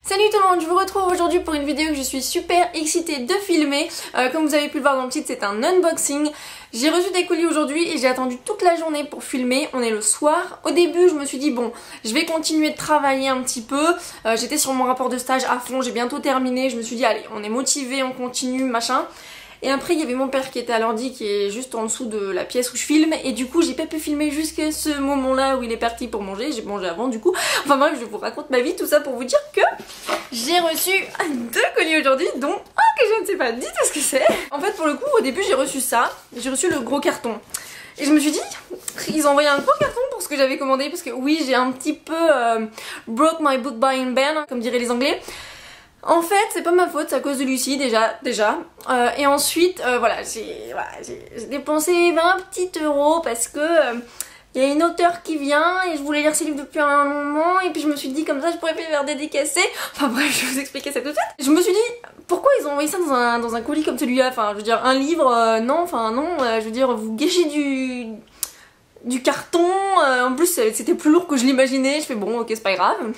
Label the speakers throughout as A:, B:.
A: Salut tout le monde, je vous retrouve aujourd'hui pour une vidéo que je suis super excitée de filmer. Comme vous avez pu le voir dans le titre, c'est un unboxing. J'ai reçu des colis aujourd'hui et j'ai attendu toute la journée pour filmer. On est le soir. Au début, je me suis dit bon, je vais continuer de travailler un petit peu. J'étais sur mon rapport de stage à fond, j'ai bientôt terminé. Je me suis dit allez, on est motivé, on continue, machin. Et après il y avait mon père qui était à l'ordi qui est juste en dessous de la pièce où je filme et du coup j'ai pas pu filmer jusqu'à ce moment là où il est parti pour manger, j'ai mangé avant du coup. Enfin bref, je vous raconte ma vie, tout ça pour vous dire que j'ai reçu 2 colis aujourd'hui dont un que je ne sais pas du tout ce que c'est. En fait pour le coup au début j'ai reçu ça, j'ai reçu le gros carton. Et je me suis dit, ils ont envoyé un gros carton pour ce que j'avais commandé parce que oui j'ai un petit peu broke my book buying ban comme diraient les anglais. En fait, c'est pas ma faute, c'est à cause de Lucie déjà. Et ensuite, voilà, j'ai dépensé 20 petits euros parce que y a une auteure qui vient et je voulais lire ses livres depuis un moment et puis je me suis dit comme ça je pourrais faire dédicacer. Enfin bref, je vais vous expliquer ça tout de suite. Je me suis dit pourquoi ils ont envoyé ça dans un colis comme celui-là. Enfin, je veux dire un livre, non, je veux dire vous gâchez du carton. En plus, c'était plus lourd que je l'imaginais. Je fais bon, ok, c'est pas grave.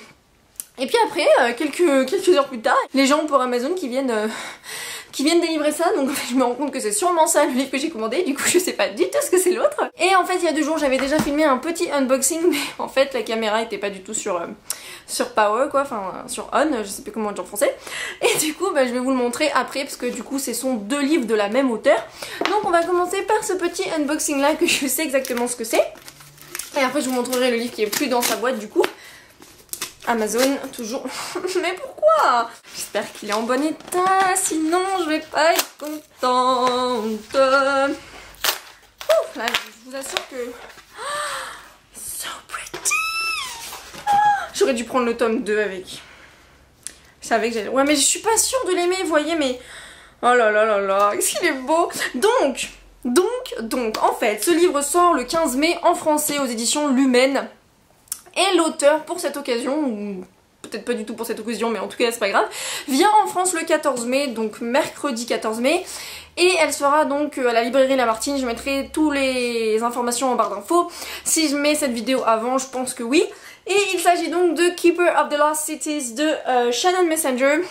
A: Et puis après, quelques heures plus tard, les gens pour Amazon qui viennent délivrer ça, donc je me rends compte que c'est sûrement ça le livre que j'ai commandé, du coup je sais pas du tout ce que c'est l'autre. Et en fait il y a 2 jours j'avais déjà filmé un petit unboxing, mais en fait la caméra était pas du tout sur power quoi, enfin sur on, je sais plus comment dire en français. Et du coup je vais vous le montrer après parce que du coup ce sont 2 livres de la même auteure. Donc on va commencer par ce petit unboxing là que je sais exactement ce que c'est. Et après je vous montrerai le livre qui est plus dans sa boîte du coup. Amazon, toujours. Mais pourquoi? J'espère qu'il est en bon état, sinon je vais pas être contente. Ouf, là, je vous assure que... So pretty. J'aurais dû prendre le tome 2 avec. Je savais que j'allais... Ouais, mais je suis pas sûre de l'aimer, vous voyez, mais... Oh là là là là, qu'est-ce qu'il est beau. Donc, en fait, ce livre sort le 15 mai en français aux éditions Lumen. Et l'auteur pour cette occasion, ou peut-être pas du tout pour cette occasion mais en tout cas c'est pas grave, vient en France le 14 mai, donc mercredi 14 mai. Et elle sera donc à la librairie Lamartine, je mettrai toutes les informations en barre d'infos. Si je mets cette vidéo avant, je pense que oui. Et il s'agit donc de Keeper of the Lost Cities de Shannon Messenger.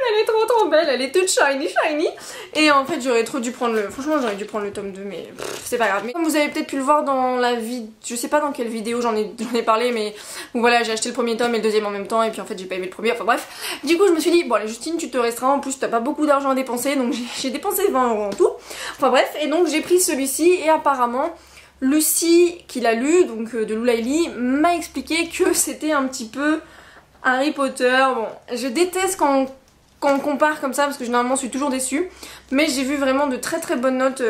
A: Elle est trop belle, elle est toute shiny. Et en fait j'aurais trop dû prendre le... Franchement j'aurais dû prendre le tome 2 mais c'est pas grave. Mais comme vous avez peut-être pu le voir dans la vidéo... Je sais pas dans quelle vidéo j'en ai parlé mais... Donc voilà, j'ai acheté le premier tome et le deuxième en même temps et puis en fait j'ai pas aimé le premier, enfin bref. Du coup je me suis dit, bon allez Justine tu te restreins, en plus t'as pas beaucoup d'argent à dépenser donc j'ai dépensé 20 € en tout. Enfin bref, et donc j'ai pris celui-ci et apparemment... Lucie, qui l'a lu, donc de Lou Laili, m'a expliqué que c'était un petit peu Harry Potter. Bon, je déteste quand on compare comme ça parce que généralement je suis toujours déçue. Mais j'ai vu vraiment de très bonnes notes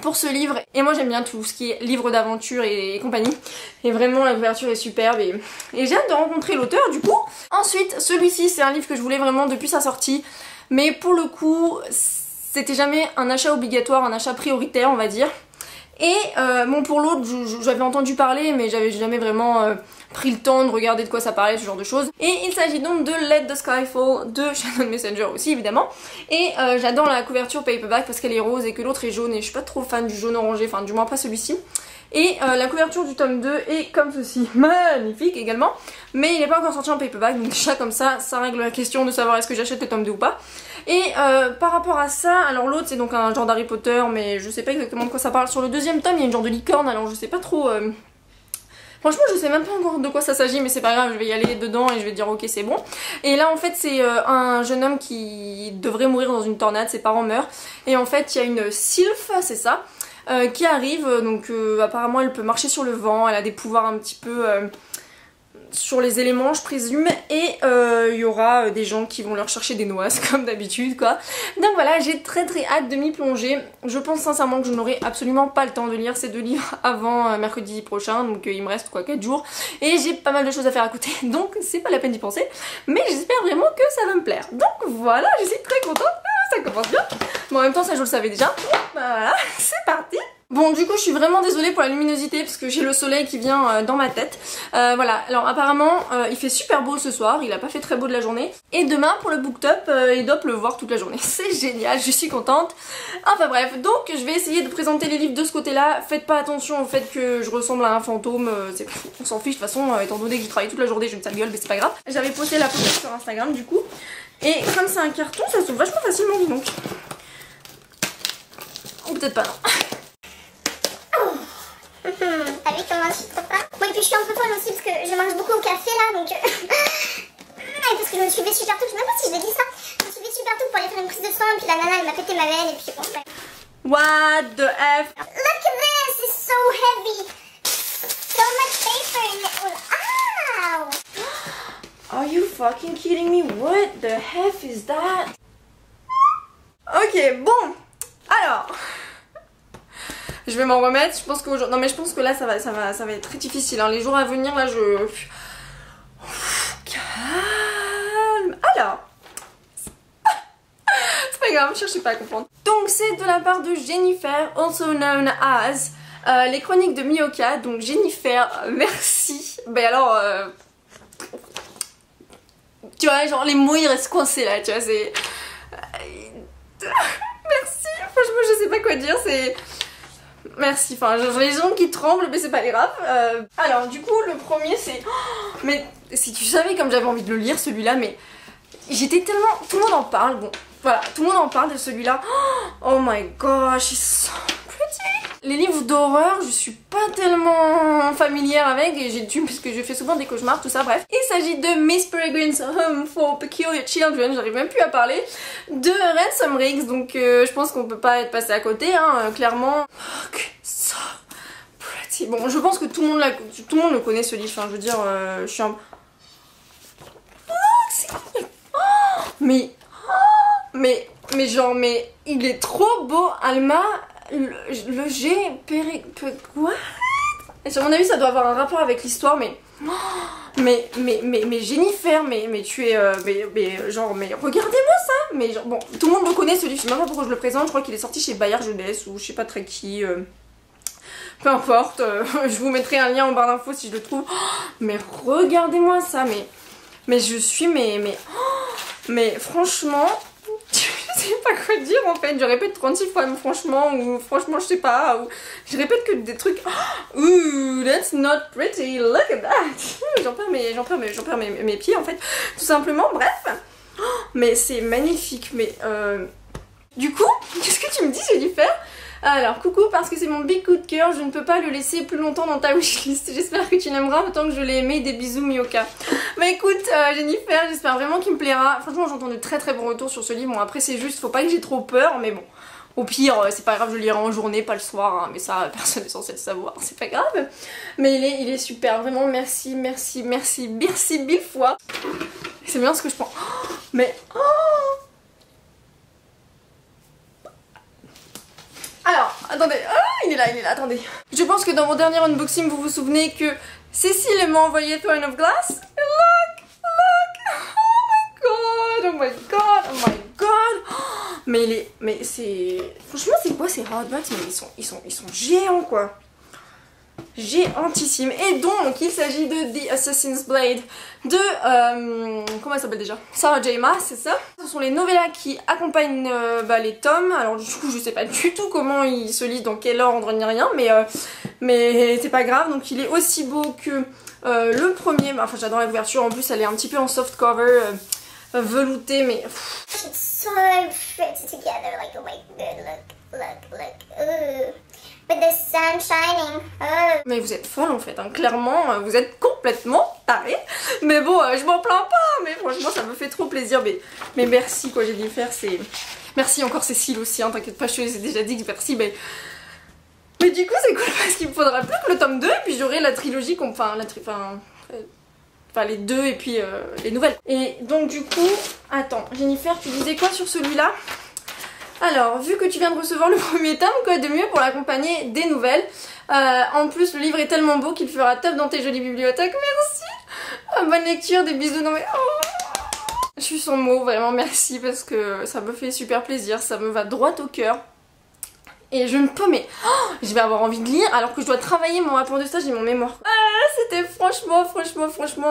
A: pour ce livre. Et moi j'aime bien tout ce qui est livre d'aventure et compagnie. Et vraiment la couverture est superbe et j'ai hâte de rencontrer l'auteur du coup. Ensuite, celui-ci c'est un livre que je voulais vraiment depuis sa sortie. Mais pour le coup, c'était jamais un achat obligatoire, un achat prioritaire on va dire. Et bon pour l'autre j'avais entendu parler mais j'avais jamais vraiment pris le temps de regarder de quoi ça parlait, ce genre de choses. Et il s'agit donc de Let the Sky Fall de Shannon Messenger aussi évidemment. Et j'adore la couverture paperback parce qu'elle est rose et que l'autre est jaune et je suis pas trop fan du jaune orangé, enfin du moins pas celui-ci. Et la couverture du tome 2 est comme ceci, magnifique également. Mais il n'est pas encore sorti en paperback donc déjà comme ça règle la question de savoir est-ce que j'achète le tome 2 ou pas. Et par rapport à ça, alors l'autre c'est donc un genre d'Harry Potter mais je sais pas exactement de quoi ça parle. Sur le deuxième tome il y a une genre de licorne alors je sais pas trop... Franchement je sais même pas encore de quoi ça s'agit mais c'est pas grave, je vais y aller dedans et je vais dire ok c'est bon. Et là en fait c'est un jeune homme qui devrait mourir dans une tornade, ses parents meurent. Et en fait il y a une sylphe, c'est ça, qui arrive, donc apparemment elle peut marcher sur le vent, elle a des pouvoirs un petit peu... sur les éléments je présume et il y aura des gens qui vont leur chercher des noix comme d'habitude quoi. Donc voilà, j'ai très hâte de m'y plonger. Je pense sincèrement que je n'aurai absolument pas le temps de lire ces 2 livres avant mercredi prochain, donc il me reste quoi 4 jours et j'ai pas mal de choses à faire à côté donc c'est pas la peine d'y penser, mais j'espère vraiment que ça va me plaire. Donc voilà, je suis très contente, ça commence bien. Bon en même temps ça je le savais déjà. Voilà, c'est parti. Bon, du coup, je suis vraiment désolée pour la luminosité parce que j'ai le soleil qui vient dans ma tête. Voilà, alors apparemment, il fait super beau ce soir, il a pas fait très beau de la journée. Et demain, pour le booktop, il doit pleuvoir toute la journée. C'est génial, je suis contente. Enfin bref, donc je vais essayer de présenter les livres de ce côté-là. Faites pas attention au fait que je ressemble à un fantôme, on s'en fiche de toute façon, étant donné que j'ai travaillé toute la journée, j'ai une sale gueule, mais c'est pas grave. J'avais posté la photo sur Instagram du coup. Et comme c'est un carton, ça s'ouvre vachement facilement, dis donc. Ou peut-être pas, non.
B: T'as vu comment je suis trop pas? Bon, et puis je suis un peu folle aussi parce que je mange beaucoup au café là donc. Et parce que je me suis levée super tôt, je sais même pas si je l'ai dit ça. Je me suis levée super tôt pour aller faire une prise de sang et puis la nana elle m'a pété ma veine et puis bon.
A: What the F?
B: Look at this, it's so heavy. So much paper in it. Ow!
A: Are you fucking kidding me? What the F is that? Ok, bon. Alors. Je vais m'en remettre, je pense que non mais je pense que là ça va être très difficile, hein. Les jours à venir là je... Calme. Alors c'est pas grave, cherchez pas à comprendre. Donc c'est de la part de Jennifer, also known as les chroniques de Miyoka. Donc Jennifer, merci. Ben alors tu vois, genre les mots ils restent coincés là, tu vois, c'est... Merci, franchement je sais pas quoi dire, c'est... Merci, enfin j'ai les jambes qui tremblent mais c'est pas grave. Alors du coup le premier c'est... Oh, mais si tu savais comme j'avais envie de le lire celui-là, mais j'étais tellement... Tout le monde en parle, bon voilà, tout le monde en parle de celui-là. Oh my gosh, it's so pretty. Les livres d'horreur je suis pas tellement familière avec et j'ai dû, parce que je fais souvent des cauchemars, tout ça, bref. Il s'agit de Miss Peregrine's Home for Peculiar Children, j'arrive même plus à parler, de Ransom Riggs, donc je pense qu'on peut pas être passé à côté, hein, clairement. Look, so pretty. Bon, je pense que tout le monde le connaît ce livre, enfin, je veux dire, je suis un... Look, c'est... Oh, mais genre, mais il est trop beau, Alma. Le G... Quoi? Et sur mon avis ça doit avoir un rapport avec l'histoire, mais Jennifer, mais tu es... genre, mais regardez-moi ça. Mais genre, bon, tout le monde le connaît ce livre, je sais même pas pourquoi je le présente, je crois qu'il est sorti chez Bayard Jeunesse ou je sais pas très qui... peu importe, je vous mettrai un lien en barre d'infos si je le trouve. Mais regardez-moi ça, mais je suis... Mais franchement... Je sais pas quoi dire en fait, je répète 36 fois franchement, ou franchement je sais pas, ou je répète que des trucs. Ooh, that's not pretty, look at that. J'en perds mes pieds en fait, tout simplement, bref. Mais c'est magnifique, mais du coup, qu'est-ce que tu me dis Jennifer? Alors coucou, parce que c'est mon big coup de cœur, je ne peux pas le laisser plus longtemps dans ta wishlist. J'espère que tu l'aimeras autant que je l'ai aimé. Des bisous Miyoka. Bah écoute Jennifer, j'espère vraiment qu'il me plaira. Franchement j'entends de très très bons retours sur ce livre. Bon après c'est juste, faut pas que j'ai trop peur, mais bon. Au pire c'est pas grave, je le lirai en journée, pas le soir, hein, mais ça personne n'est censé le savoir, c'est pas grave. Mais il est super, vraiment merci mille fois. C'est bien ce que je prends. Mais... Oh, alors, attendez, il est là, attendez. Je pense que dans mon dernier unboxing, vous vous souvenez que Cécile m'a envoyé Throne of Glass. Look, oh my god. Mais c'est... Franchement, c'est quoi ces hardbacks? Mais ils sont géants, quoi. Géantissime. Et donc il s'agit de The Assassin's Blade de comment elle s'appelle déjà, Sarah J Maas, c'est ça. Ce sont les novellas qui accompagnent les tomes. Alors du coup je sais pas du tout comment ils se lisent, dans quel ordre ni rien, mais c'est pas grave. Donc il est aussi beau que le premier. Enfin j'adore la couverture, en plus elle est un petit peu en soft cover velouté, mais
B: It's so pretty together, like oh my god, look. Ooh. With the sun shining. Oh.
A: Mais vous êtes folle en fait, hein. Clairement vous êtes complètement tarés. Mais bon, je m'en plains pas, mais franchement ça me fait trop plaisir. Mais merci quoi, j'ai dû faire, c'est... Merci encore Cécile aussi, hein, t'inquiète pas, je te l'ai déjà dit que merci, mais du coup c'est cool parce qu'il me faudra plus que le tome 2 et puis j'aurai la trilogie, enfin les deux et puis les nouvelles. Et donc du coup, attends, Jennifer, tu disais quoi sur celui-là? Alors, vu que tu viens de recevoir le premier tome, quoi de mieux pour l'accompagner des nouvelles. En plus, le livre est tellement beau qu'il fera top dans tes jolies bibliothèques. Merci. Bonne lecture, des bisous. Non mais... Oh, je suis sans mots, vraiment merci, parce que ça me fait super plaisir. Ça me va droit au cœur. et je ne peux mais je vais avoir envie de lire alors que je dois travailler mon rapport de stage et mon mémoire. C'était franchement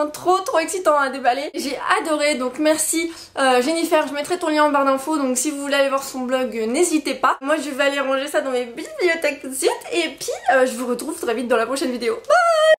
A: trop excitant à déballer. J'ai adoré, donc merci Jennifer, je mettrai ton lien en barre d'infos, donc si vous voulez aller voir son blog, n'hésitez pas. Moi je vais aller ranger ça dans mes bibliothèques tout de suite et puis je vous retrouve très vite dans la prochaine vidéo. Bye!